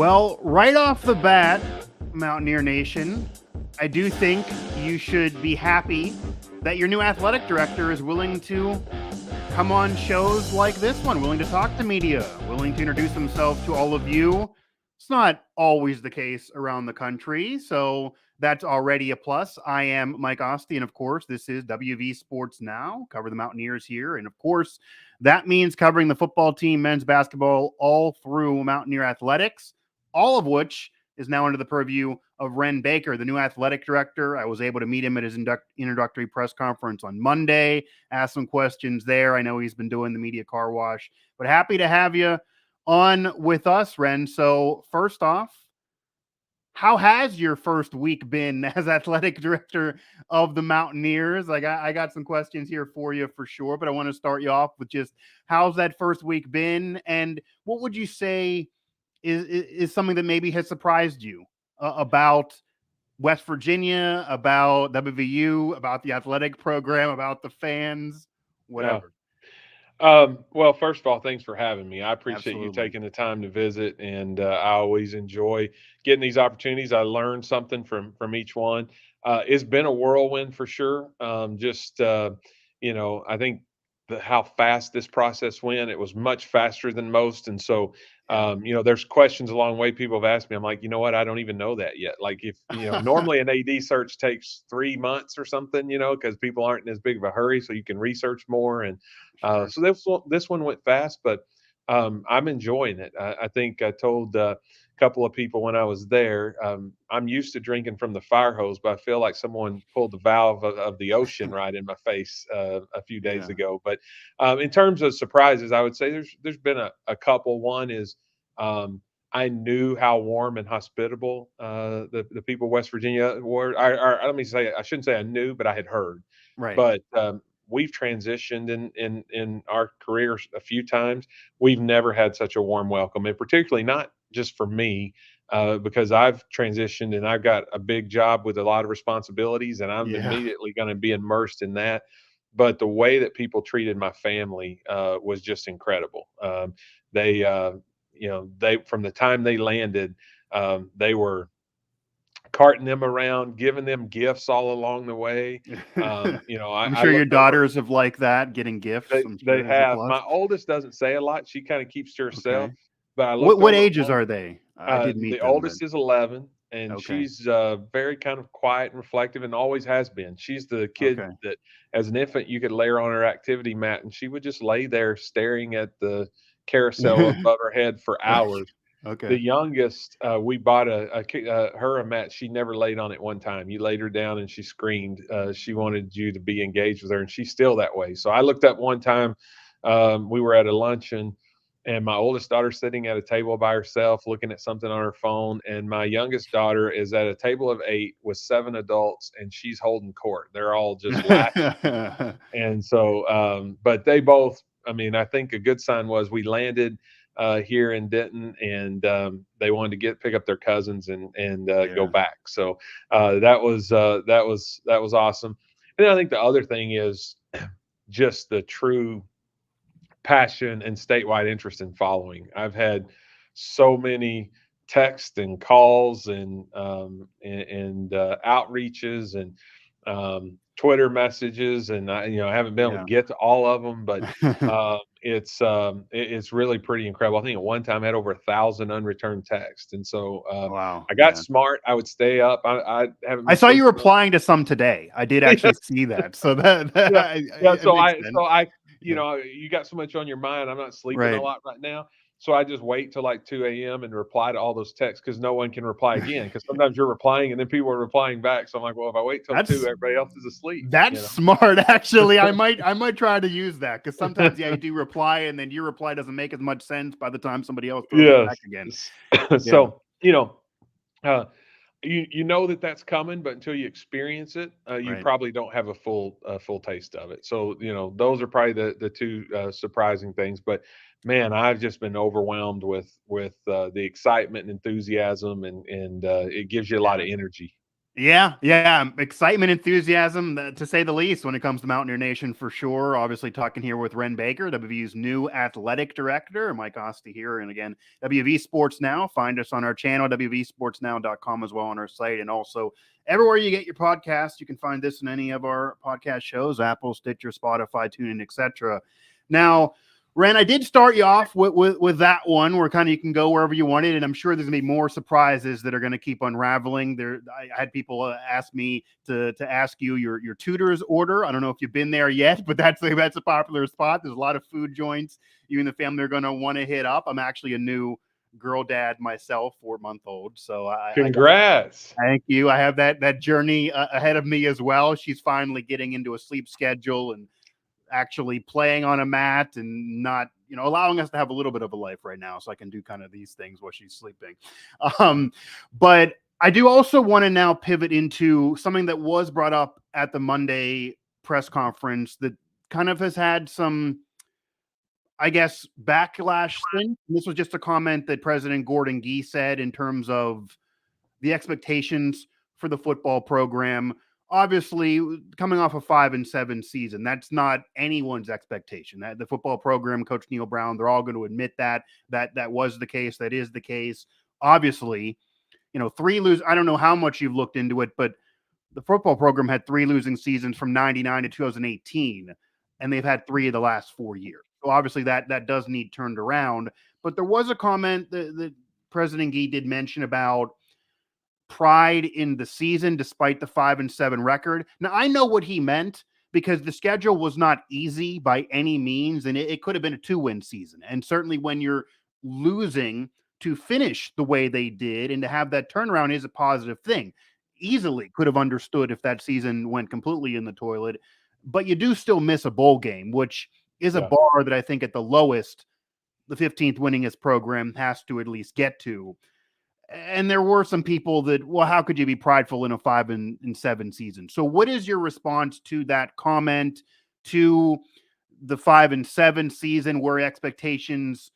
Well, right off the bat, Mountaineer Nation, I do think you should be happy that your new athletic director is willing to come on shows like this one, willing to talk to media, willing to introduce himself to all of you. It's not always the case around the country, so that's already a plus. I am Mike Asti, and of course, this is WV Sports Now. Cover the Mountaineers here, and of course, that means covering the football team, men's basketball, all through Mountaineer athletics, all of which is now under the purview of Wren Baker, the new athletic director. I was able to meet him at his introductory press conference on Monday, ask some questions there. I know he's been doing the media car wash, but happy to have you on with us, Wren. So first off, how has your first week been as athletic director of the Mountaineers? I got some questions here for you for sure, but I want to start you off with just how's that first week been, and what would you say is something that maybe has surprised you about West Virginia, about WVU, about the athletic program, about the fans, whatever. Well, first of all, thanks for having me. I appreciate you Absolutely. taking the time to visit, and I always enjoy getting these opportunities. I learn something from each one. It's been a whirlwind for sure. I think how fast this process went. It was much faster than most, and so Yeah. there's questions along the way people have asked me. I'm like, you know what? I don't even know that yet. Like, if normally an AD search takes 3 months or something, because people aren't in as big of a hurry, so you can research more and Sure. so this one went fast, but I'm enjoying it. I think I told a couple of people when I was there, I'm used to drinking from the fire hose, but I feel like someone pulled the valve of the ocean right in my face a few days Yeah. ago. But in terms of surprises, I would say there's been a couple. One is um, I knew how warm and hospitable the people of West Virginia were. Let me say, I shouldn't say I knew, but I had heard. Right. But we've transitioned in our careers a few times. We've never had such a warm welcome, and particularly not just for me, because I've transitioned and I've got a big job with a lot of responsibilities, and I'm Yeah. immediately going to be immersed in that. But the way that people treated my family was just incredible. They, they from the time they landed, they were carting them around, giving them gifts all along the way. I'm I sure your looked over. daughters have like that, getting gifts. I'm They sure is a have. plus. My oldest doesn't say a lot. She kind of keeps to herself. Okay. But I looked What over at ages one. are they? I did The meet them, but oldest is 11, and okay. she's very kind of quiet and reflective, and always has been. She's the kid Okay. that, as an infant, you could lay her on her activity mat, and she would just lay there staring at the carousel above her head for Right. hours. The Okay. youngest, we bought her a mat. She never laid on it one time. You laid her down and she screamed. She wanted you to be engaged with her, and she's still that way. So I looked up one time. We were at a luncheon, and my oldest daughter sitting at a table by herself, looking at something on her phone, and my youngest daughter is at a table of 8 with 7 adults, and she's holding court. They're all just laughing, and so, but they both. I mean, I think a good sign was we landed here in Denton, and they wanted to pick up their cousins and go Yeah. back. So that was awesome. And then I think the other thing is just the true passion and statewide interest in following. I've had so many texts and calls and outreaches and Twitter messages, and I haven't been able to Yeah. get to all of them, but it's really pretty incredible. I think at one time I had over 1,000 unreturned texts, and so Wow. I got Yeah. smart. I would stay up. I haven't I been saw you sleeping well. replying to some today. I did actually see that. So that Yeah, yeah. it makes sense. Yeah. You got so much on your mind. I'm not sleeping a Right. lot right now, so I just wait till like 2 a.m. and reply to all those texts because no one can reply again. Because sometimes you're replying and then people are replying back. So I'm like, well, if I wait till two, That's everybody else is asleep. That's smart, actually. I might try to use that because sometimes, yeah, you do reply and then your reply doesn't make as much sense by the time somebody else throws it back Yes. again. Yeah. So uh, you know that that's coming, but until you experience it, you Right. probably don't have a full taste of it. So those are probably the two surprising things. But man, I've just been overwhelmed with the excitement and enthusiasm, and it gives you a lot Yeah. of energy. Yeah, excitement, enthusiasm, to say the least, when it comes to Mountaineer Nation for sure. Obviously, talking here with Wren Baker, WVU's new athletic director, Mike Asti here, and again, WV Sports Now. Find us on our channel, wvsportsnow.com, as well on our site, and also everywhere you get your podcasts. You can find this in any of our podcast shows: Apple, Stitcher, Spotify, TuneIn, etc. Now, Ren, I did start you off with that one where kind of you can go wherever you wanted, and I'm sure there's gonna be more surprises that are gonna keep unraveling. I had people ask me to ask you your tutor's order. I don't know if you've been there yet, but that's a popular spot. There's a lot of food joints you and the family are gonna want to hit up. I'm actually a new girl dad myself, 4-month old, so I got. Congrats. Thank you. I have that journey ahead of me as well. She's finally getting into a sleep schedule and actually playing on a mat and not, allowing us to have a little bit of a life right now so I can do kind of these things while she's sleeping. But I do also want to now pivot into something that was brought up at the Monday press conference that kind of has had some, I guess, backlash since. This was just a comment that President Gordon Gee said in terms of the expectations for the football program. Obviously, coming off a 5-7 season, that's not anyone's expectation. That the football program, Coach Neal Brown, they're all going to admit that was the case. That is the case. Obviously, 3 lose. I don't know how much you've looked into it, but the football program had 3 losing seasons from '99 to 2018, and they've had 3 of the last 4 years. So obviously that does need turned around. But there was a comment that President Gee did mention about pride in the season despite the 5-7 record. Now I know what he meant because the schedule was not easy by any means, and it could have been a 2-win season. And certainly when you're losing to finish the way they did and to have that turnaround is a positive thing. Easily could have understood if that season went completely in the toilet, but you do still miss a bowl game, which is a Yeah. bar that I think at the lowest, the 15th winningest program has to at least get to. And there were some people that, well, how could you be prideful in a 5-7 season? So, what is your response to that comment, to the 5-7 season, where expectations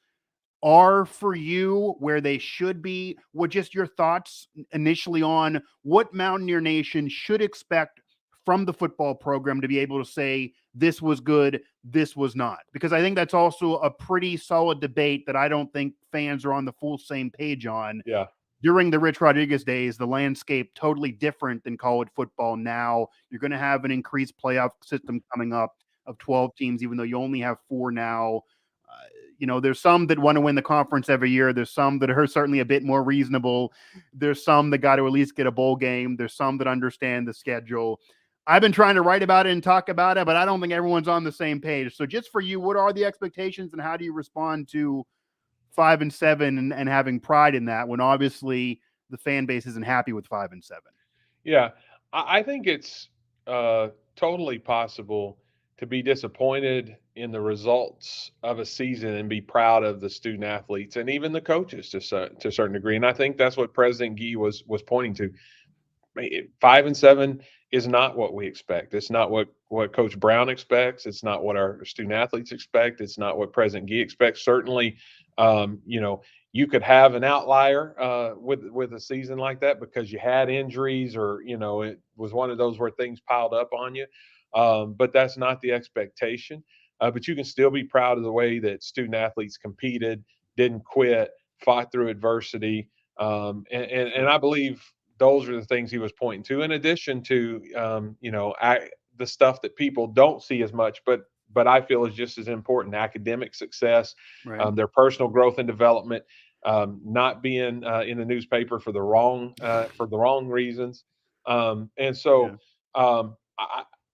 are for you where they should be? What just your thoughts initially on what Mountaineer Nation should expect from the football program to be able to say this was good, this was not? Because I think that's also a pretty solid debate that I don't think fans are on the full same page on. Yeah. During the Rich Rodriguez days, the landscape totally different than college football now. You're going to have an increased playoff system coming up of 12 teams, even though you only have 4 now. There's some that want to win the conference every year. There's some that are certainly a bit more reasonable. There's some that got to at least get a bowl game. There's some that understand the schedule. I've been trying to write about it and talk about it, but I don't think everyone's on the same page. So just for you, what are the expectations and how do you respond to 5-7 and having pride in that when obviously the fan base isn't happy with 5-7? Yeah. I think it's totally possible to be disappointed in the results of a season and be proud of the student athletes and even the coaches to a certain degree. And I think that's what President Gee was pointing to. 5-7 is not what we expect. It's not what Coach Brown expects. It's not what our student athletes expect. It's not what President Gee expects. Certainly, you could have an outlier with a season like that because you had injuries or it was one of those where things piled up on you. But that's not the expectation. But you can still be proud of the way that student athletes competed, didn't quit, fought through adversity, and I believe those are the things he was pointing to. In addition to the stuff that people don't see as much, but I feel is just as important: academic success, Right. their personal growth and development, not being in the newspaper for the wrong reasons, and so Yeah.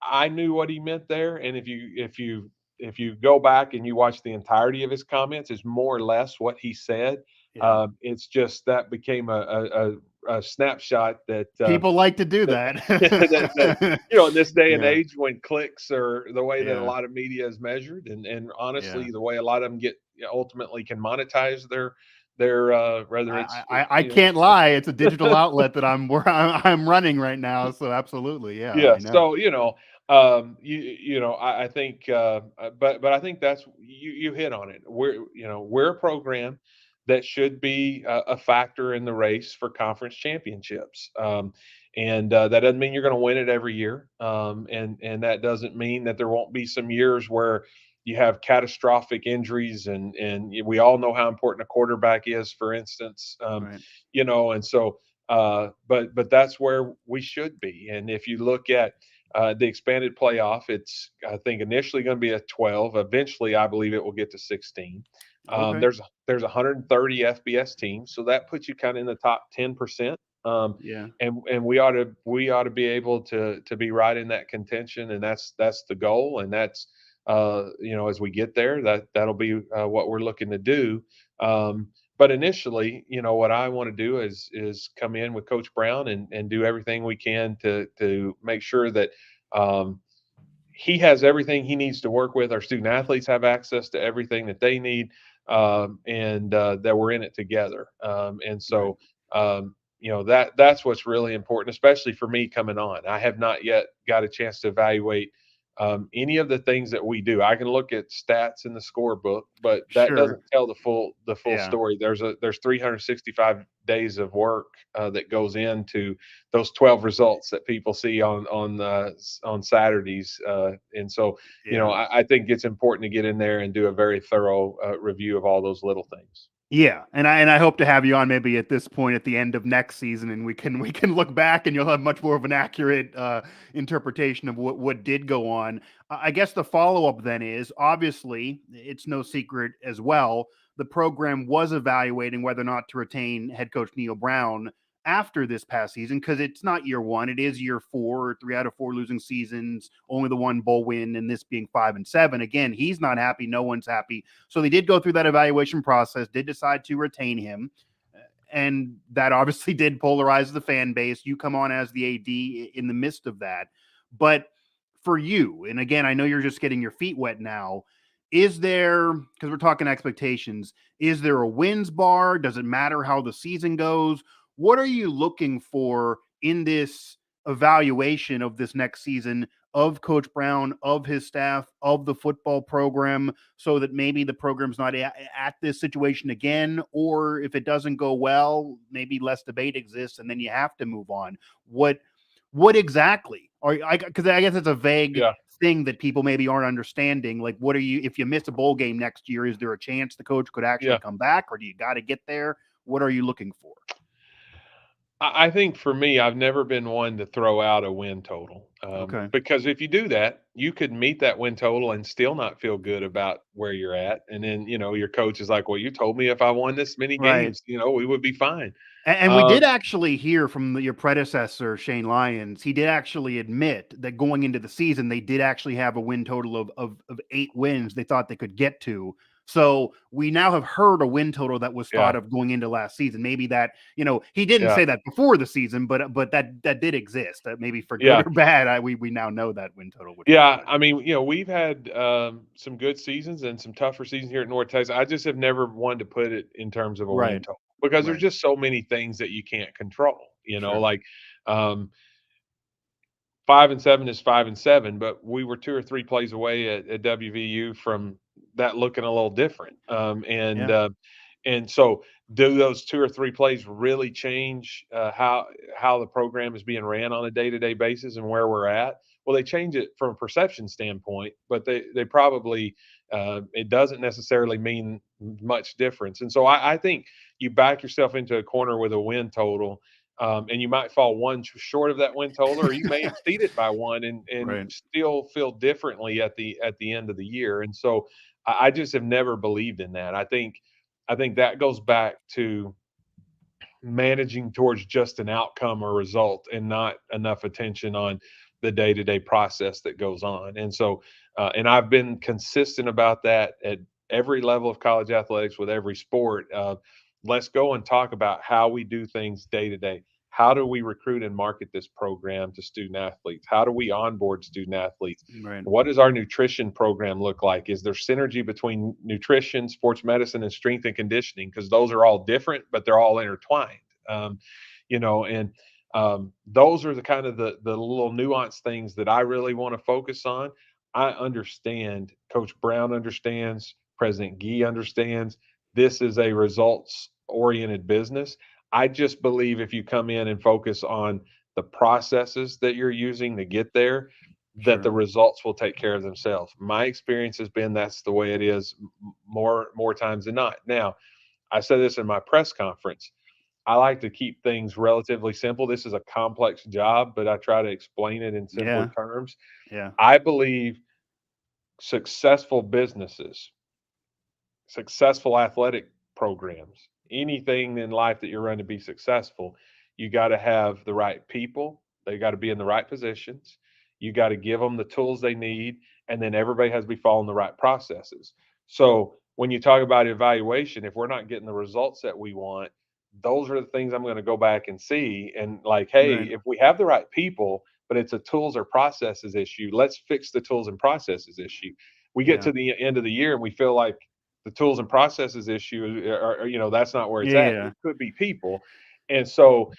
I knew what he meant there. And if you go back and you watch the entirety of his comments, it's more or less what he said. Yeah. It's just that became a snapshot that People like to do that, that that. in this day and Yeah. age when clicks are the way that a Yeah. lot of media is measured, and Yeah. honestly the way a lot of them get ultimately can monetize their whether it's I can't lie. It's a digital outlet that I'm running right now. So absolutely, yeah, yeah. I know. So I think but I think that's you hit on it. We're a program that should be a factor in the race for conference championships. And that doesn't mean you're going to win it every year. And that doesn't mean that there won't be some years where you have catastrophic injuries, and we all know how important a quarterback is, for instance. Right. And so, but that's where we should be. And if you look at the expanded playoff, it's, I think, initially going to be a 12. Eventually, I believe it will get to 16. Okay. There's 130 FBS teams, so that puts you kind of in the top 10%. Yeah. And we ought to be able to be right in that contention, and that's the goal, and that's as we get there, that'll be what we're looking to do. But initially, what I want to do is come in with Coach Brown and do everything we can to make sure that he has everything he needs to work with. Our student athletes have access to everything that they need, and that we're in it together. And Right. so, that's what's really important, especially for me coming on. I have not yet got a chance to evaluate any of the things that we do. I can look at stats in the scorebook, but that Sure. doesn't tell the full Yeah. story. There's 365 days of work that goes into those 12 results that people see on Saturdays. And so, Yeah. I think it's important to get in there and do a very thorough review of all those little things. Yeah, and I hope to have you on maybe at this point at the end of next season, and we can look back, and you'll have much more of an accurate interpretation of what did go on. I guess the follow up then is, obviously it's no secret as well, the program was evaluating whether or not to retain head coach Neal Brown after this past season, because it's not year one, it is year four, 3 out of 4 losing seasons, only the one bowl win, and this being 5-7. Again, he's not happy, no one's happy. So they did go through that evaluation process, did decide to retain him. And that obviously did polarize the fan base. You come on as the AD in the midst of that. But for you, and again, I know you're just getting your feet wet now, is there, because we're talking expectations, is there a wins bar? Does it matter how the season goes? What are you looking for in this evaluation of this next season of Coach Brown, of his staff, of the football program, so that maybe the program's not at this situation again, or if it doesn't go well, maybe less debate exists and then you have to move on. What exactly are, because I guess it's a vague Yeah, thing that people maybe aren't understanding. Like, what are you, if you miss a bowl game next year, is there a chance the coach could actually yeah. come back, or do you got to get there? What are you looking for? I think for me, I've never been one to throw out a win total, Okay. because if you do that, you could meet that win total and still not feel good about where you're at. And then, your coach is like, "Well, you told me if I won this many Right. games, we would be fine." And we did Um, actually hear from your predecessor, Shane Lyons. He did actually admit that going into the season, they did actually have a win total of 8 wins they thought they could get to. So we now have heard a win total that was thought yeah, of going into last season. Maybe that, he didn't yeah, say that before the season, but that did exist. Maybe for good yeah. or bad, we now know that win total, which is Yeah, good. I mean, we've had some good seasons and some tougher seasons here at North Texas. I just have never wanted to put it in terms of a win Right. total because there's Right. just so many things that you can't control. Sure. Like, um, 5-7 is 5-7, but we were 2 or 3 plays away at WVU from that looking a little different. Yeah. And so, do those 2 or 3 plays really change how the program is being ran on a day to day basis and where we're at? Well, they change it from a perception standpoint, but they probably it doesn't necessarily mean much difference. And so, I think you back yourself into a corner with a win total, and you might fall one short of that win total, or you may exceed it by one and Right. still feel differently at the end of the year. And so I just have never believed in that. I think that goes back to managing towards just an outcome or result and not enough attention on the day-to-day process that goes on. And so, and I've been consistent about that at every level of college athletics with every sport. Let's go and talk about how we do things day to day. How do we recruit and market this program to student athletes? How do we onboard student athletes? Right. What does our nutrition program look like? Is there synergy between nutrition, sports medicine, and strength and conditioning? Because those are all different, but they're all intertwined. Um, and those are the kind of the little nuanced things that I really want to focus on. I understand. Coach Brown understands. President Gee understands. This is a results oriented business. I just believe if you come in and focus on the processes that you're using to get there, that the Sure. results will take care of themselves. My experience has been that's the way it is more times than not. Now, I said this in my press conference. I like to keep things relatively simple. This is a complex job, but I try to explain it in simpler Yeah. terms. Yeah. I believe successful businesses, successful athletic programs, anything in life that you're running to be successful, you got to have the right people. They got to be in the right positions. You got to give them the tools they need, and then everybody has to be following the right processes. So when you talk about evaluation, if we're not getting the results that we want, those are the things I'm going to go back and see. And like, hey, Right. if we have the right people, but it's a tools or processes issue, let's fix the tools and processes issue. We get Yeah. to the end of the year and we feel like the tools and processes issue that's not where it's at. Yeah. It could be people. And so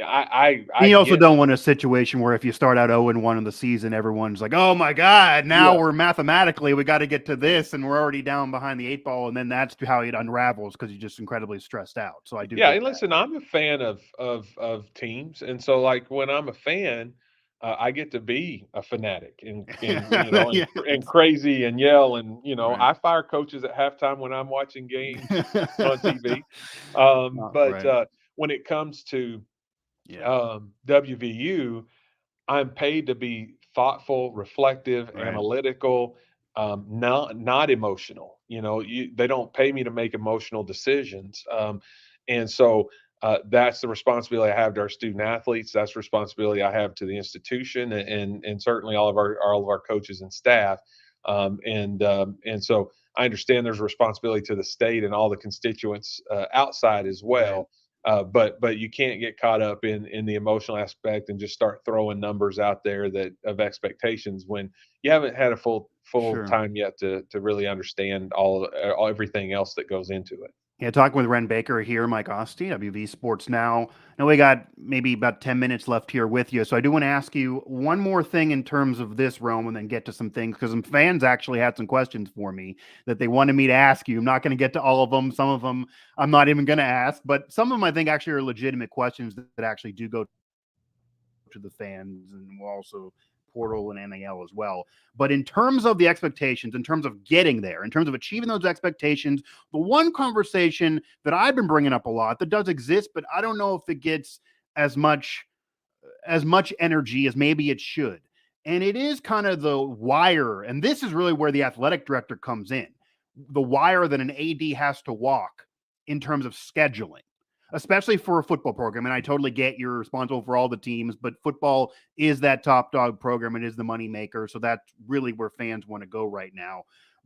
I And you also get. don't want a situation where if you start out 0-1 in the season, everyone's like, "Oh my God, now Yeah, we're mathematically we got to get to this, and we're already down behind the 8 ball," and then that's how it unravels because you're just incredibly stressed out. So I do yeah, get and that. listen, I'm a fan of teams, and so like when I'm a fan, I get to be a fanatic and Yeah. and crazy and yell, and Right. I fire coaches at halftime when I'm watching games on TV. But Right. when it comes to Yeah. WVU, I'm paid to be thoughtful, reflective, Right. analytical, not emotional. They don't pay me to make emotional decisions, and so that's the responsibility I have to our student athletes. That's the responsibility I have to the institution, and certainly all of our coaches and staff. And so I understand there's a responsibility to the state and all the constituents outside as Right. well. But you can't get caught up in the emotional aspect and just start throwing numbers out there that of expectations when you haven't had a full Sure. time yet to really understand everything else that goes into it. Yeah, talking with Wren Baker here, Mike Asti, WV Sports Now. Now we got maybe about 10 minutes left here with you. So I do want to ask you one more thing in terms of this realm and then get to some things because some fans actually had some questions for me that they wanted me to ask you. I'm not going to get to all of them. Some of them I'm not even going to ask, but some of them I think actually are legitimate questions that actually do go to the fans and will also portal and NIL as well. But in terms of the expectations, in terms of getting there, in terms of achieving those expectations, the one conversation that I've been bringing up a lot that does exist, but I don't know if it gets as much energy as maybe it should. And it is kind of the wire, and this is really where the athletic director comes in. The wire that an AD has to walk in terms of scheduling, especially for a football program. And I totally get you're responsible for all the teams, but football is that top dog program. It is the money maker. So that's really where fans want to go right now.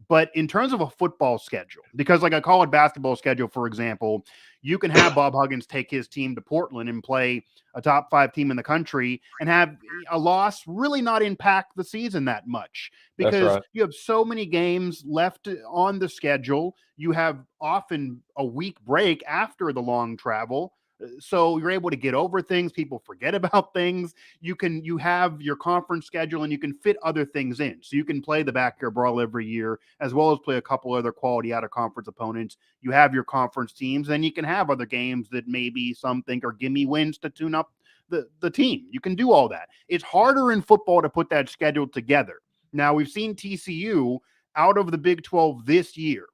But in terms of a football schedule, because like a college basketball schedule, for example, you can have Bob Huggins take his team to Portland and play a top 5 team in the country and have a loss really not impact the season that much That's because right. you have so many games left on the schedule. You have often a week break after the long travel. So you're able to get over things. People forget about things. You have your conference schedule and you can fit other things in. So you can play the backyard brawl every year, as well as play a couple other quality out of conference opponents. You have your conference teams, and you can have other games that maybe some think are gimme wins to tune up the team. You can do all that. It's harder in football to put that schedule together. Now we've seen TCU out of the Big 12 this year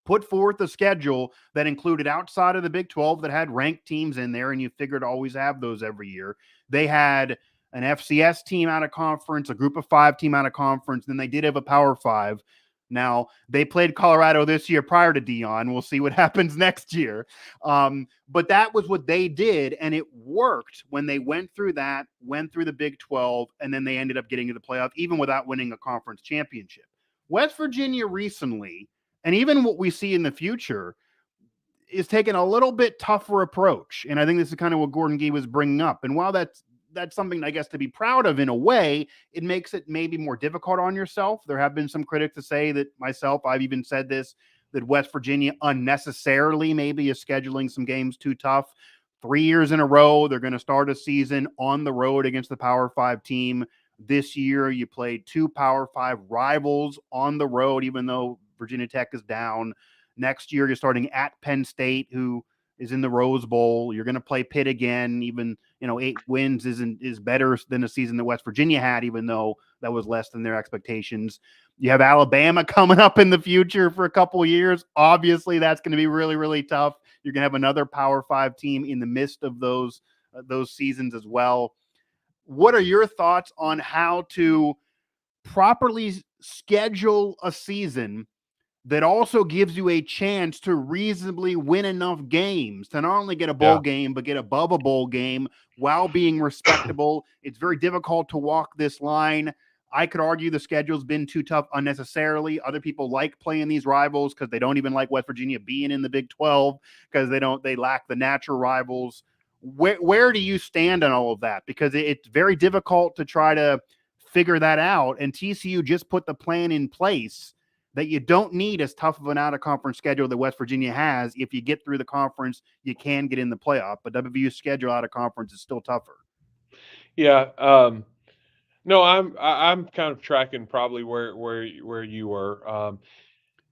put forth a schedule that included outside of the Big 12 that had ranked teams in there, and you figured always have those every year. They had an FCS team out of conference, a group of 5 team out of conference, then they did have a Power 5. Now, they played Colorado this year prior to Dion. We'll see what happens next year. But that was what they did, and it worked when they went through that, went through the Big 12, and then they ended up getting to the playoff, even without winning a conference championship. West Virginia recently, and even what we see in the future, is taking a little bit tougher approach. And I think this is kind of what Gordon Gee was bringing up. And while that's something, I guess, to be proud of in a way, it makes it maybe more difficult on yourself. There have been some critics to say that myself, I've even said this, that West Virginia unnecessarily maybe is scheduling some games too tough. 3 years in a row, they're going to start a season on the road against the Power 5 team. This year, you played 2 Power 5 rivals on the road, even though Virginia Tech is down. Next year, you're starting at Penn State, who is in the Rose Bowl. You're going to play Pitt again. Even 8 wins is better than the season that West Virginia had, even though that was less than their expectations. You have Alabama coming up in the future for a couple of years. Obviously, that's going to be really, really tough. You're going to have another Power 5 team in the midst of those seasons as well. What are your thoughts on how to properly schedule a season that also gives you a chance to reasonably win enough games to not only get a bowl game, but get above a bowl game while being respectable? It's very difficult to walk this line. I could argue the schedule's been too tough unnecessarily. Other people like playing these rivals because they don't even like West Virginia being in the Big 12 because they lack the natural rivals. Where do you stand on all of that? Because it's very difficult to try to figure that out. And TCU just put the plan in place that you don't need as tough of an out-of-conference schedule that West Virginia has. If you get through the conference, you can get in the playoff. But WVU's schedule out-of-conference is still tougher. Yeah. No, I'm kind of tracking probably where you were.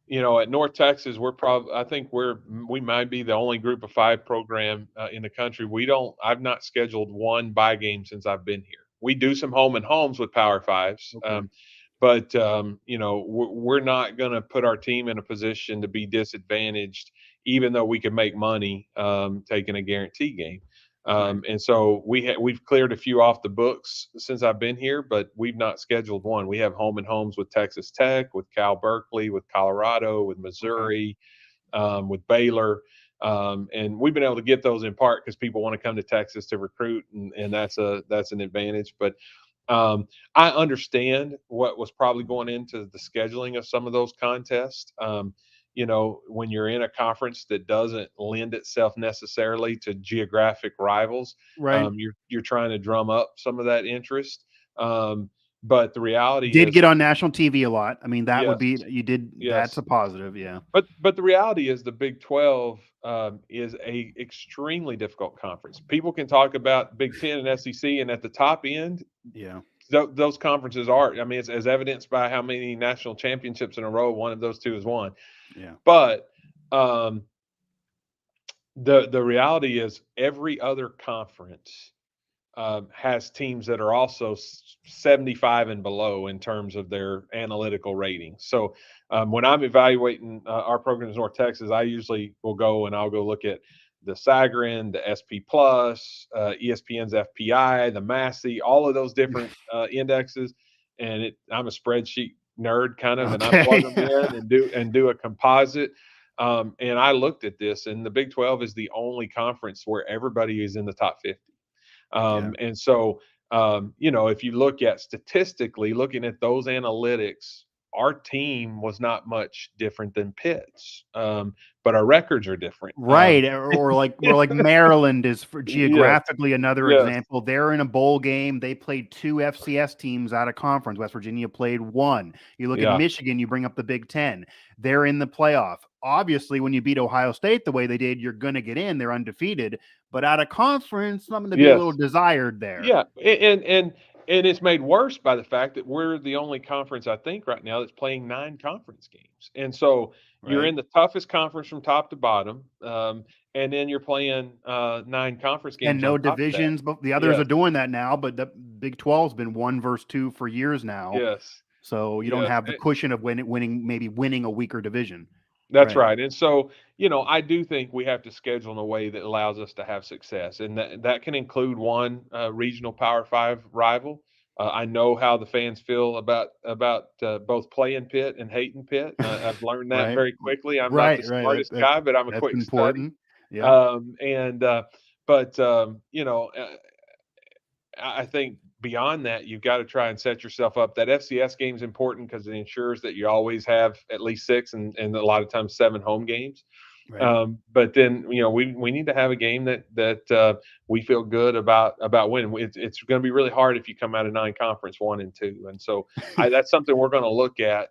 At North Texas, I think we might be the only Group of 5 program in the country. I've not scheduled one bye game since I've been here. We do some home and homes with Power Fives, Okay. but we're not going to put our team in a position to be disadvantaged, even though we can make money taking a guarantee game. Right. And so we've cleared a few off the books since I've been here, but we've not scheduled one. We have home and homes with Texas Tech, with Cal Berkeley, with Colorado, with Okay. Missouri, with Baylor. And we've been able to get those in part because people want to come to Texas to recruit, and that's an advantage. But I understand what was probably going into the scheduling of some of those contests. When you're in a conference that doesn't lend itself necessarily to geographic rivals, Right. you're trying to drum up some of that interest. But the reality Did is, get on national TV a lot. I mean, that would yes, be that's yes. a positive. Yeah. But the reality is the Big 12 is a extremely difficult conference. People can talk about Big 10 and SEC, and at the top end, Yeah. those conferences are. I mean, it's as evidenced by how many national championships in a row one of those two has won. Yeah. But um, the reality is every other conference has teams that are also 75 and below in terms of their analytical ratings. So when I'm evaluating our programs in North Texas, I usually will go and I'll go look at the Sagarin, the SP Plus, ESPN's FPI, the Massey, all of those different indexes. And I'm a spreadsheet nerd kind of, and I plug them Okay. in and do a composite. And I looked at this, and the Big 12 is the only conference where everybody is in the top 50. Yeah. And so, if you look at statistically, looking at those analytics, our team was not much different than Pitt's, but our records are different. Right, or like Maryland is for Yes, geographically another yes, example. They're in a bowl game. They played 2 FCS teams out of conference. West Virginia played 1. You look at yeah, Michigan, you bring up the Big 10. They're in the playoff. Obviously, when you beat Ohio State the way they did, you're going to get in. They're undefeated. But out of conference, something to be a little yes. desired there. Yeah, and it's made worse by the fact that we're the only conference I think right now that's playing 9 conference games, and so you're Right. in the toughest conference from top to bottom, and then you're playing 9 conference And games on no top of that. divisions, but the others are Yes, doing that now. But the Big 12's been 1 versus 2 for years now. yes, So you don't yes. have the cushion of winning a weaker division. That's Right. right. And so, I do think we have to schedule in a way that allows us to have success. And that can include one regional Power Five rival. I know how the fans feel about both playing Pitt and hating Pitt. I've learned that Right. very quickly. I'm not the Right. smartest guy, but I'm a That's quick study. important. Yeah. And but I think beyond that, you've got to try and set yourself up. That FCS game is important because it ensures that you always have at least 6 and a lot of times 7 home games. Right. But then we need to have a game that we feel good about winning. It's going to be really hard if you come out of 9 conference 1 and 2, and so that's something we're going to look at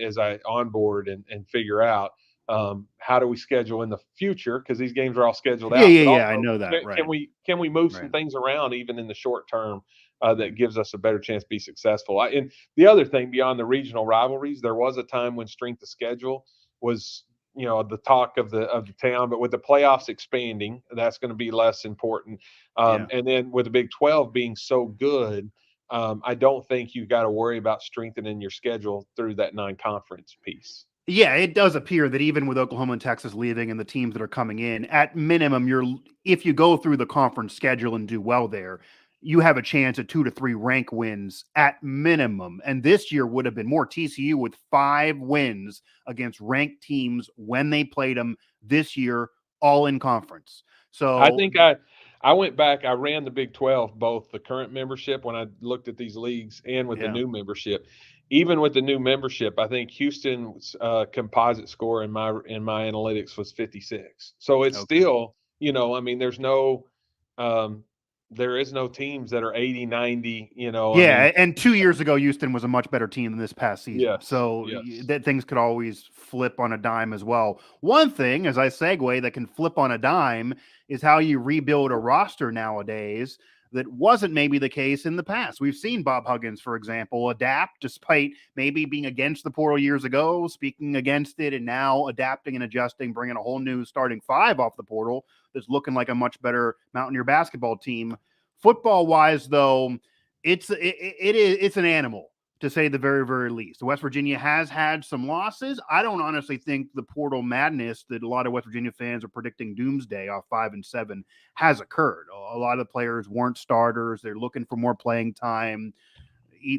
as I onboard and figure out. How do we schedule in the future? Because these games are all scheduled out. But I also, know that. can Right. we move some Right. things around even in the short term that Right. gives us a better chance to be successful? And the other thing beyond the regional rivalries, there was a time when strength of schedule was the talk of the town. But with the playoffs expanding, that's going to be less important. Yeah. And then with the Big 12 being so good, I don't think you got to worry about strengthening your schedule through that non-conference piece. Yeah, it does appear that even with Oklahoma and Texas leaving and the teams that are coming in, at minimum, if you go through the conference schedule and do well there, you have a chance at 2 to 3 rank wins at minimum. And this year would have been more. TCU with 5 wins against ranked teams when they played them this year, all in conference. I So think I went back. I ran the Big 12, both the current membership when I looked at these leagues and with the yeah, new membership. Even with the new membership, I think Houston's composite score in my analytics was 56. So it's okay. still, I mean, um, there is no teams that are 80, 90. I mean, Yeah, and 2 years ago, Houston was a much better team than this past season. yes, So yes, that things could always flip on a dime as well. One thing, as I segue, that can flip on a dime is how you rebuild a roster nowadays that wasn't maybe the case in the past. We've seen Bob Huggins, for example, adapt despite maybe being against the portal years ago, speaking against it, and now adapting and adjusting, bringing a whole new starting 5 off the portal that's looking like a much better Mountaineer basketball team. Football wise, though, it's an animal, to say the very, very least. West Virginia has had some losses. I don't honestly think the portal madness that a lot of West Virginia fans are predicting doomsday off 5-7 has occurred. A lot of the players weren't starters. They're looking for more playing time.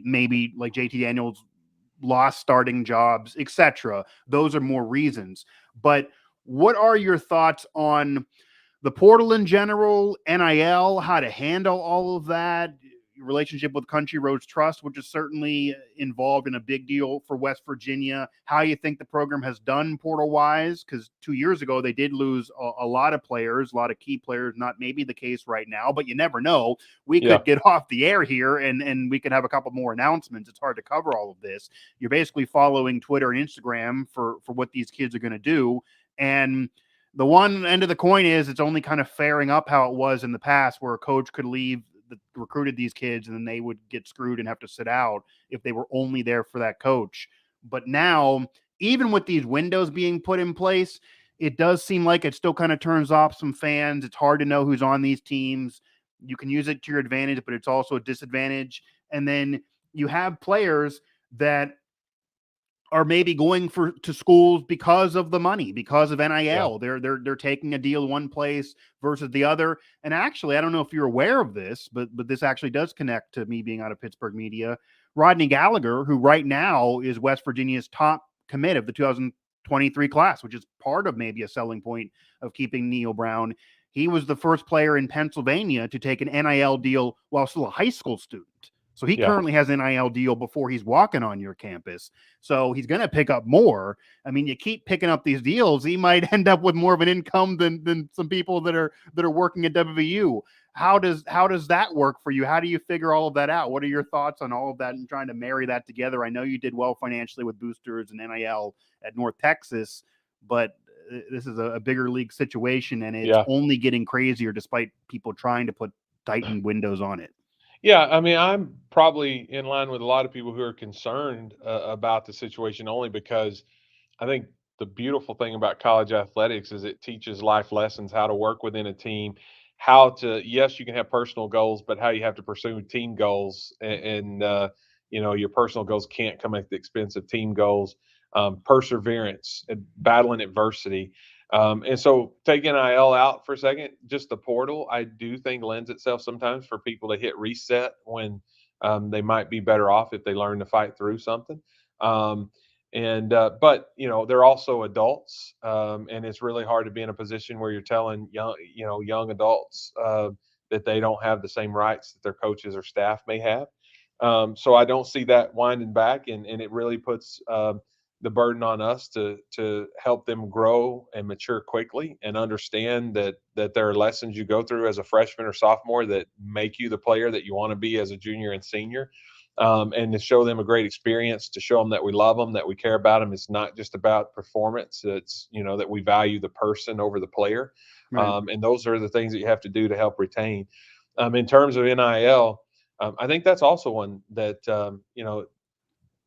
Maybe like JT Daniels lost starting jobs, etc. Those are more reasons. But what are your thoughts on the portal in general, NIL, how to handle all of that, relationship with Country Roads Trust, which is certainly involved in a big deal for West Virginia, how you think the program has done portal wise? Because 2 years ago, they did lose a lot of players, a lot of key players, not maybe the case right now, but you never know. We yeah, could get off the air here and we could have a couple more announcements. It's hard to cover all of this. You're basically following Twitter and Instagram for what these kids are going to do. And the one end of the coin is it's only kind of fairing up how it was in the past, where a coach could leave recruited these kids and then they would get screwed and have to sit out if they were only there for that coach. But now, even with these windows being put in place, it does seem like it still kind of turns off some fans. It's hard to know who's on these teams. You can use it to your advantage, but it's also a disadvantage. And then you have players that are maybe going to schools because of the money, because of yeah, NIL. They're taking a deal one place versus the other. And actually, I don't know if you're aware of this, but this actually does connect to me being out of Pittsburgh media. Rodney Gallagher, who right now is West Virginia's top commit of the 2023 class, which is part of maybe a selling point of keeping Neal Brown. He was the first player in Pennsylvania to take an NIL deal while still a high school student. So he yeah. currently has an NIL deal before he's walking on your campus. So he's going to pick up more. I mean, you keep picking up these deals, he might end up with more of an income than some people that are working at WVU. How does that work for you? How do you figure all of that out? What are your thoughts on all of that and trying to marry that together? I know you did well financially with boosters and NIL at North Texas, but this is a bigger league situation, and it's Yeah. only getting crazier despite people trying to put tightened windows on it. Yeah, I mean, I'm probably in line with a lot of people who are concerned about the situation only because I think the beautiful thing about college athletics is it teaches life lessons, how to work within a team, how to, yes, you can have personal goals, but how you have to pursue team goals. Your personal goals can't come at the expense of team goals, perseverance, and battling adversity. And so taking IL out for a second, just the portal, I do think lends itself sometimes for people to hit reset when they might be better off if they learn to fight through something. Um, but they're also adults, and it's really hard to be in a position where you're telling young adults that they don't have the same rights that their coaches or staff may have. So I don't see that winding back, and it really puts the burden on us to help them grow and mature quickly and understand that there are lessons you go through as a freshman or sophomore that make you the player that you want to be as a junior and senior. And to show them a great experience, to show them that we love them, that we care about them. It's not just about performance. It's, that we value the person over the player. Right. And those are the things that you have to do to help retain. In terms of NIL, I think that's also one that,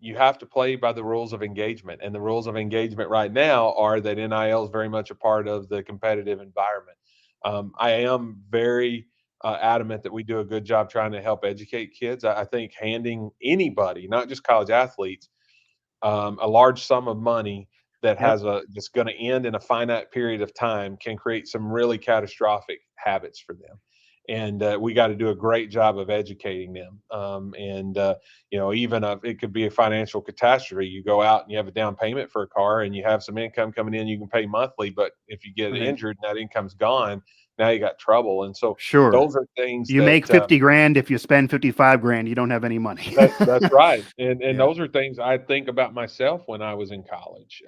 you have to play by the rules of engagement, and the rules of engagement right now are that NIL is very much a part of the competitive environment. I am very adamant that we do a good job trying to help educate kids. I think handing anybody, not just college athletes, a large sum of money that Yep. has that's going to end in a finite period of time can create some really catastrophic habits for them. And we got to do a great job of educating them. And even it could be a financial catastrophe. You go out and you have a down payment for a car, and you have some income coming in. You can pay monthly, but if you get Right. injured and that income's gone, now you got trouble. And so Sure. those are things You make that 50 grand. If you spend 55 grand, you don't have any money. that's right, and Yeah. those are things I think about myself when I was in college,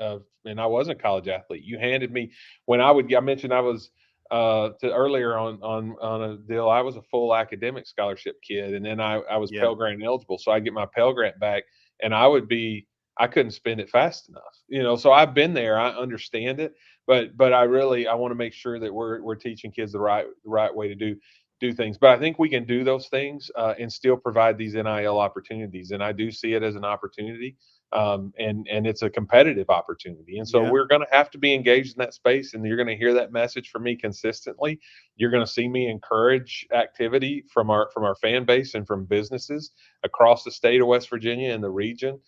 and I wasn't a college athlete. You handed me when I mentioned I was to earlier on a deal. I was a full academic scholarship kid, and then I was Yeah. Pell Grant eligible, so I get my Pell Grant back, and I couldn't spend it fast enough, So I've been there, I understand it, but I want to make sure that we're teaching kids the right way to do things. But I think we can do those things and still provide these NIL opportunities. And I do see it as an opportunity, and it's a competitive opportunity. And so Yeah. we're going to have to be engaged in that space. And you're going to hear that message from me consistently. You're going to see me encourage activity from our fan base and from businesses across the state of West Virginia and the region,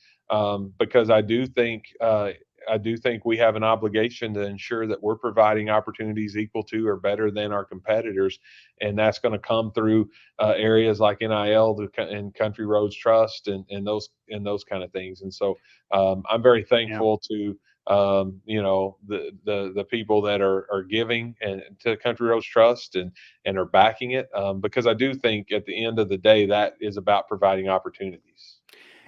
because I do think we have an obligation to ensure that we're providing opportunities equal to or better than our competitors, and that's going to come through areas like NIL and Country Roads Trust and those kind of things. And so I'm very Yeah. thankful to the people that are giving and to Country Roads Trust and are backing it, because I do think at the end of the day that is about providing opportunities.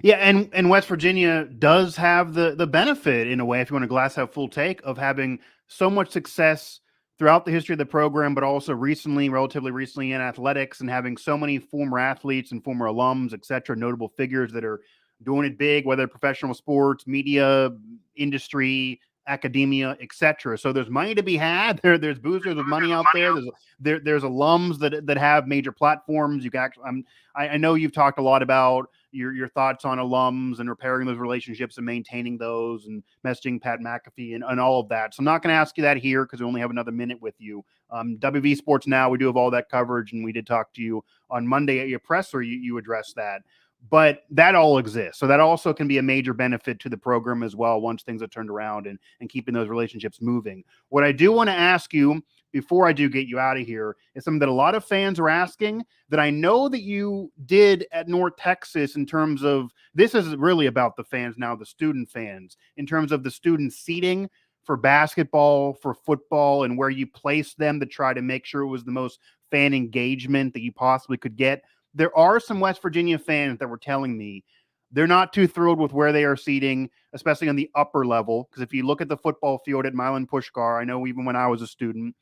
Yeah, and West Virginia does have the benefit in a way, if you want a glass half full take, of having so much success throughout the history of the program, but also relatively recently in athletics, and having so many former athletes and former alums, et cetera, notable figures that are doing it big, whether professional sports, media, industry, academia, et cetera. So there's money to be had. There's boosters with money out there. There's alums that have major platforms. You can actually, I know you've talked a lot about your thoughts on alums and repairing those relationships and maintaining those and messaging Pat McAfee and all of that. So I'm not going to ask you that here because we only have another minute with you. WV Sports Now, we do have all that coverage, and we did talk to you on Monday at your presser. You addressed that. But that all exists. So that also can be a major benefit to the program as well once things are turned around and keeping those relationships moving. What I do want to ask you before I do get you out of here is something that a lot of fans are asking that I know that you did at North Texas in terms of, this is really about the fans now, the student fans, in terms of the student seating for basketball, for football, and where you placed them to try to make sure it was the most fan engagement that you possibly could get. There are some West Virginia fans that were telling me they're not too thrilled with where they are seating, especially on the upper level. Because if you look at the football field at Milan Pushkar, I know even when I was a student,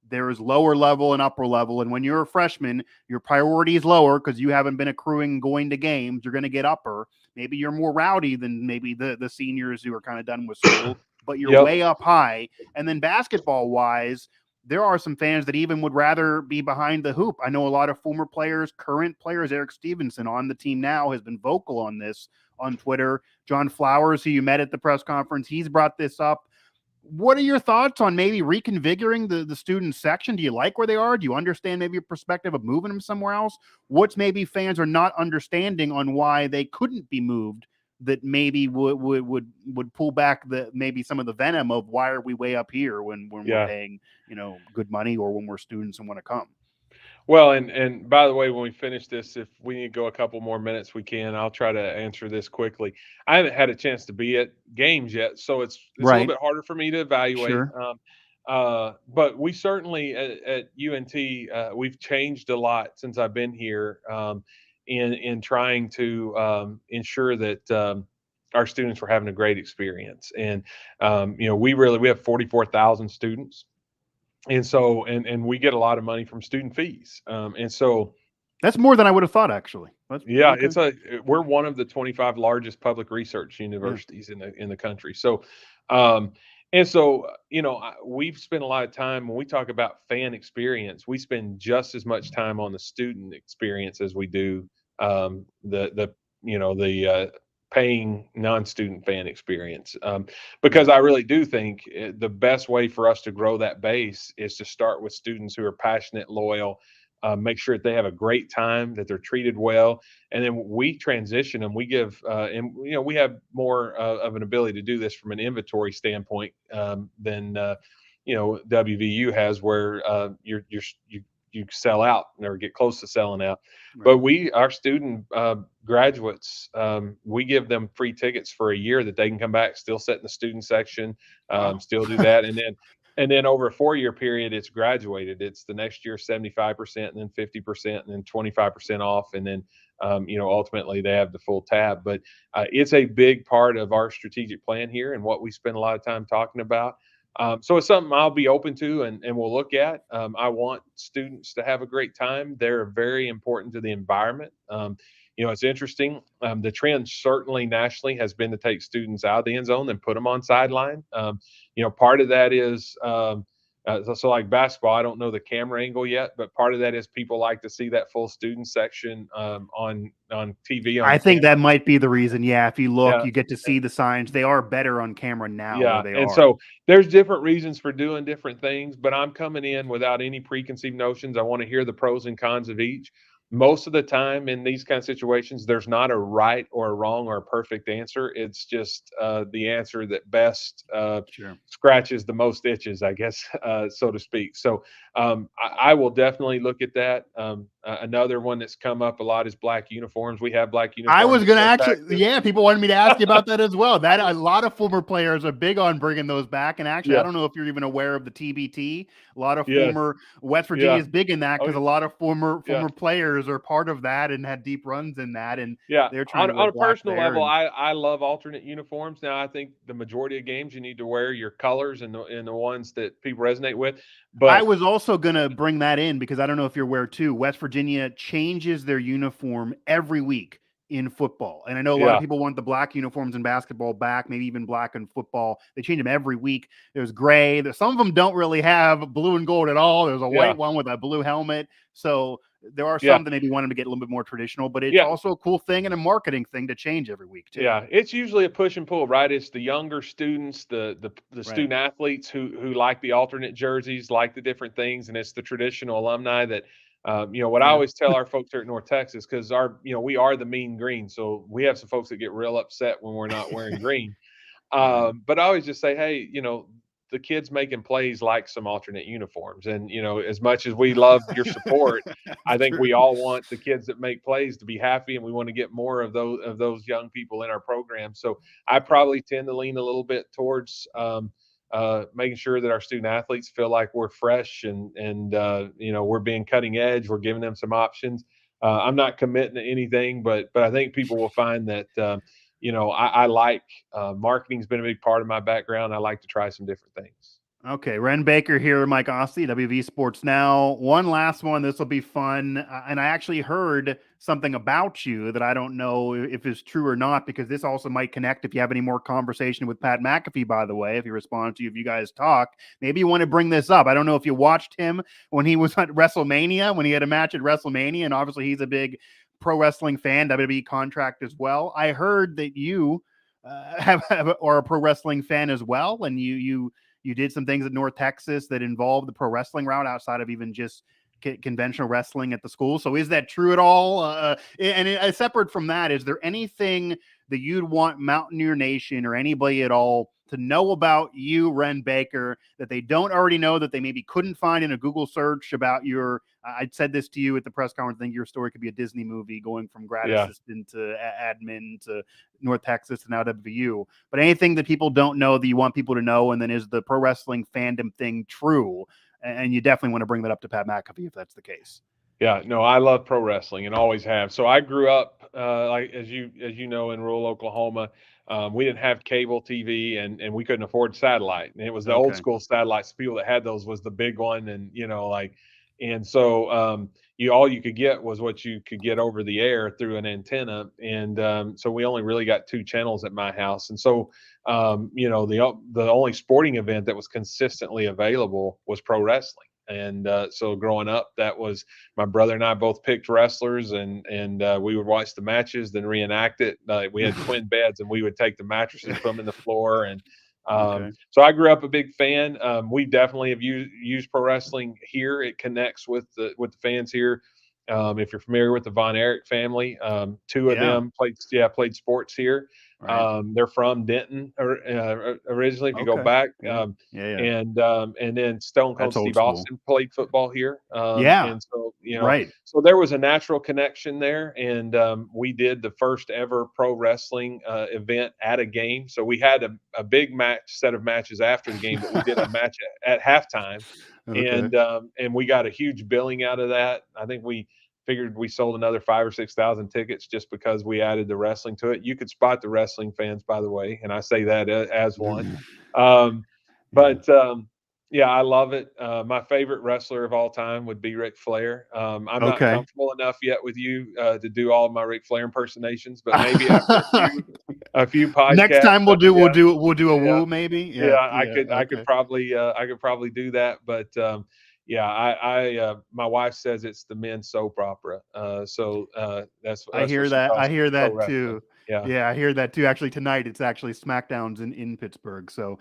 there is lower level and upper level. And when you're a freshman, your priority is lower because you haven't been accruing going to games. You're going to get upper. Maybe you're more rowdy than maybe the seniors who are kind of done with school, but you're Yep. way up high. And then basketball wise, there are some fans that even would rather be behind the hoop. I know a lot of former players, current players. Eric Stevenson on the team now has been vocal on this on Twitter. John Flowers, who you met at the press conference, he's brought this up. What are your thoughts on maybe reconfiguring the student section? Do you like where they are? Do you understand maybe your perspective of moving them somewhere else? What's maybe fans are not understanding on why they couldn't be moved that maybe would pull back maybe some of the venom of why are we way up here when we're Yeah. paying good money, or when we're students and want to come? Well, and by the way, when we finish this, if we need to go a couple more minutes, we can. I'll try to answer this quickly. I haven't had a chance to be at games yet, so it's a little Right. bit harder for me to evaluate. Sure. But we certainly at UNT, we've changed a lot since I've been here, in trying to ensure that our students were having a great experience. And we have 44,000 students, and so and we get a lot of money from student fees, and so That's more than I would have thought, actually. That's yeah, okay. we're one of the 25 largest public research Yeah. universities in the country. So and so we've spent a lot of time when we talk about fan experience. We spend just as much time on the student experience as we do the paying non-student fan experience, because I really do think the best way for us to grow that base is to start with students who are passionate, loyal, make sure that they have a great time, that they're treated well, and then we transition them. We give, and we have more of an ability to do this from an inventory standpoint than WVU has, where you sell out or get close to selling out. Right. But our student graduates, we give them free tickets for a year that they can come back, still sit in the student section, Wow. still do that, and then over a 4-year period, it's graduated. It's the next year 75%, and then 50%, and then 25% off, and then ultimately they have the full tab. But it's a big part of our strategic plan here and what we spend a lot of time talking about. So it's something I'll be open to and we'll look at. I want students to have a great time. They're very important to the environment. It's interesting. The trend certainly nationally has been to take students out of the end zone and put them on sideline. Part of that is so like basketball, I don't know the camera angle yet, but part of that is people like to see that full student section on TV on I the think that camera. might be the reason. Yeah, if you look, Yeah. you get to see the signs. They are better on camera now where Yeah, they and are. so there's different reasons for doing different things, but I'm coming in without any preconceived notions. I want to hear the pros and cons of each. Most of the time in these kind of situations, there's not a right or a wrong or a perfect answer. It's just the answer that best Sure. scratches the most itches, I guess, so to speak. So I will definitely look at that. Another one that's come up a lot is black uniforms. We have black I uniforms was at gonna North actually, Texas. yeah, people wanted me to ask you about that as well. That a lot of former players are big on bringing those back. And actually, I Yeah. don't know if you're even aware of the TBT. A lot of Yes. former West Virginia Yeah. is big in that Oh, because a lot of former yeah. players are part of that and had deep runs in that, and Yeah, they're trying on to wear on a black personal there. level, And I love alternate uniforms. Now, I think the majority of games you need to wear your colors and the ones that people resonate with. I But was also going to bring that in because I don't know if you're aware too. West Virginia changes their uniform every week in football. And I know a lot of yeah, people want the black uniforms in basketball back, maybe even black in football. They change them every week. There's gray. Some of them don't really have blue and gold at all. There's a yeah, white one with a blue helmet. So there are yeah, some that maybe want them to get a little bit more traditional, but it's yeah, also a cool thing and a marketing thing to change every week too. yeah. It's usually a push and pull, right? It's the younger students, the Right. student athletes who like the alternate jerseys, like the different things, and it's the traditional alumni that. What I Yeah. always tell our folks here at North Texas, because we are the mean green, so we have some folks that get real upset when we're not wearing green. Right. But I always just say, hey, the kids making plays like some alternate uniforms. And, as much as we love your support, That's I think true. we all want the kids that make plays to be happy, and we want to get more of those young people in our program. So I Yeah. probably tend to lean a little bit towards making sure that our student athletes feel like we're fresh and we're being cutting edge. We're giving them some options. I'm not committing to anything, but I think people will find that I like marketing's been a big part of my background. I like to try some different things. Okay, Wren Baker here, Mike Asti, WV Sports Now. One last one. This will be fun. And I actually heard something about you that I don't know if is true or not, because this also might connect if you have any more conversation with Pat McAfee, by the way, if he responds to you, if you guys talk. Maybe you want to bring this up. I don't know if you watched him when he was at WrestleMania, when he had a match at WrestleMania, and obviously he's a big pro wrestling fan, WWE contract as well. I heard that you are a pro wrestling fan as well, and you did some things at North Texas that involved the pro wrestling route outside of even just conventional wrestling at the school. So is that true at all? Separate from that, is there anything that you'd want Mountaineer Nation or anybody at all to know about you, Wren Baker, that they don't already know, that they maybe couldn't find in a Google search about your, I said this to you at the press conference, I think your story could be a Disney movie, going from grad Yeah. assistant to admin to North Texas and now WVU. But anything that people don't know that you want people to know, and then is the pro wrestling fandom thing true? And you definitely want to bring that up to Pat McAfee if that's the case. Yeah, no, I love pro wrestling and always have. So I grew up, like as you know, in rural Oklahoma. We didn't have cable TV, and we couldn't afford satellite. And it was the old Okay. school satellites. The people that had those was the big one, and so all you could get was what you could get over the air through an antenna. And so we only really got 2 channels at my house. And so the only sporting event that was consistently available was pro wrestling. And so growing up, that was my brother and I both picked wrestlers, and we would watch the matches, then reenact it. We had twin beds, and we would take the mattresses, put them in the floor, and Okay. so I grew up a big fan. We definitely have used pro wrestling here. It connects with the fans here. If you're familiar with the Von Erich family, two of Yeah. them played sports here. Right. They're from Denton originally, if you go Okay. back. Yeah. Yeah. And then Stone Cold That's old Steve school. Austin played football here. Yeah. And so, Right. so there was a natural connection there. And we did the first ever pro wrestling event at a game. So we had a big set of matches after the game, but we did a match at halftime. Okay. And we got a huge billing out of that. I think we figured we sold another 5,000 or 6,000 tickets just because we added the wrestling to it. You could spot the wrestling fans, by the way, and I say that as one. Um, but yeah, I love it. My favorite wrestler of all time would be Ric Flair. I'm not Okay. comfortable enough yet with you to do all of my Ric Flair impersonations, but maybe after a few Next podcasts, time we'll do a yeah, woo maybe. yeah, Yeah. Yeah. I could Okay. probably do that, but yeah, my wife says it's the men's soap opera. That's I what hear she that. calls I hear pro that wrestling. too. Yeah. Yeah, I hear that too. Actually, tonight it's actually SmackDown's in Pittsburgh. So,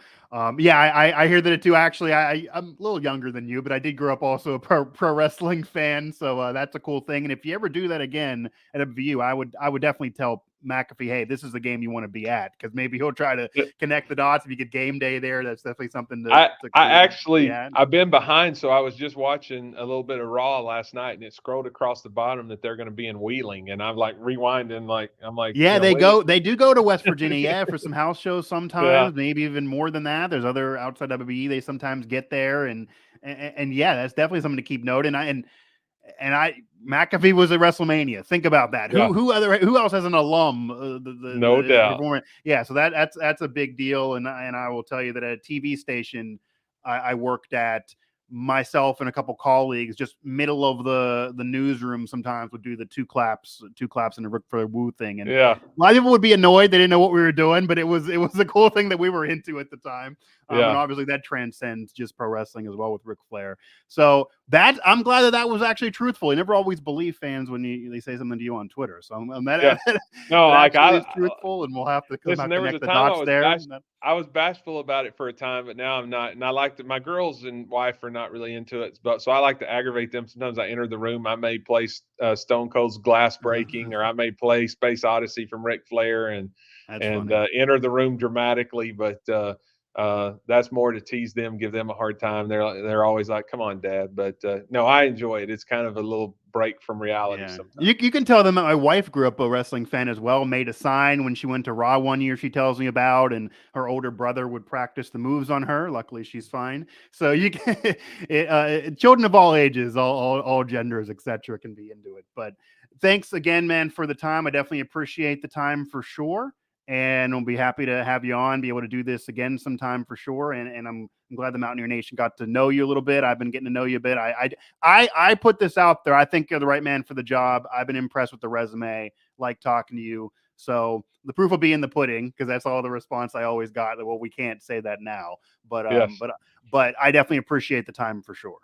yeah, I hear that it too. Actually, I'm a little younger than you, but I did grow up also a pro wrestling fan. So that's a cool thing. And if you ever do that again at WVU, I would definitely tell McAfee, hey, this is the game you want to be at, because maybe he'll try to connect the dots. If you get game day there, that's definitely something to cool to be at. I've been behind, so I was just watching a little bit of Raw last night, and it scrolled across the bottom that they're going to be in Wheeling, and I'm like rewinding, I'm like, Yeah, they do go to West Virginia, yeah, for some house shows yeah, sometimes, maybe even more than that. There's other outside WWE, they sometimes get there, and yeah, that's definitely something to keep note. And McAfee was at WrestleMania. Think about that. yeah, Who else has an alum no that is doubt. performing? Yeah, so that's a big deal. And I will tell you that at a TV station I worked at, myself and a couple colleagues, just middle of the newsroom, sometimes would do the two claps and a Ric Flair woo thing. And Yeah, a lot of people would be annoyed they didn't know what we were doing, but it was a cool thing that we were into at the time. And yeah. obviously that transcends just pro wrestling as well with Ric Flair. So that I'm glad that was actually truthful. You never always believe fans when they say something to you on Twitter. So Yeah. No, that like actually is truthful, and we'll have to listen, there was a connect the time dots there. I was bashful about it for a time, but now I'm not. And I like my girls and wife are not really into it, but so I like to aggravate them. Sometimes I enter the room, I may play Stone Cold's Glass Breaking, or I may play Space Odyssey from Ric Flair, and That's funny. enter the room dramatically. But that's more to tease them, give them a hard time. They're always like, "Come on, Dad." But no, I enjoy it. It's kind of a little break from reality Yeah, sometimes. you can tell them that my wife grew up a wrestling fan as well. Made a sign when she went to Raw one year, she tells me about, and her older brother would practice the moves on her. Luckily, she's fine. So you can, children of all ages, all genders, etc., can be into it. But thanks again, man, for the time. I definitely appreciate the time for sure. And we'll be happy to have you on, be able to do this again sometime for sure. And I'm glad the Mountaineer Nation got to know you a little bit. I've been getting to know you a bit. I put this out there. I think you're the right man for the job. I've been impressed with the resume, like talking to you. So the proof will be in the pudding, because that's all the response I always got. Well, we can't say that now, but Yes. but I definitely appreciate the time for sure.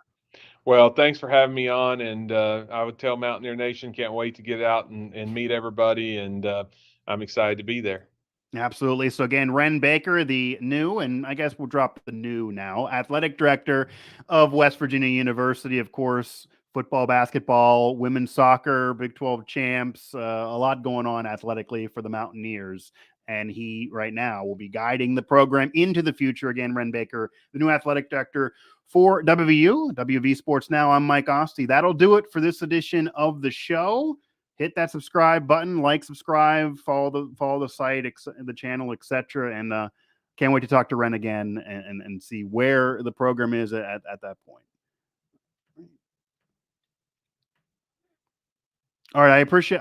Well, thanks for having me on, and I would tell Mountaineer Nation, can't wait to get out and meet everybody, and I'm excited to be there. Absolutely. So again, Wren Baker, the new, and I guess we'll drop the new now, athletic director of West Virginia University, of course, football, basketball, women's soccer, Big 12 champs, a lot going on athletically for the Mountaineers. And he right now will be guiding the program into the future. Again, Wren Baker, the new athletic director for WVU, WV Sports Now. I'm Mike Asti. That'll do it for this edition of the show. Hit that subscribe button, like, subscribe, follow the site, the channel, etc. And can't wait to talk to Wren again and see where the program is at that point. All right, I appreciate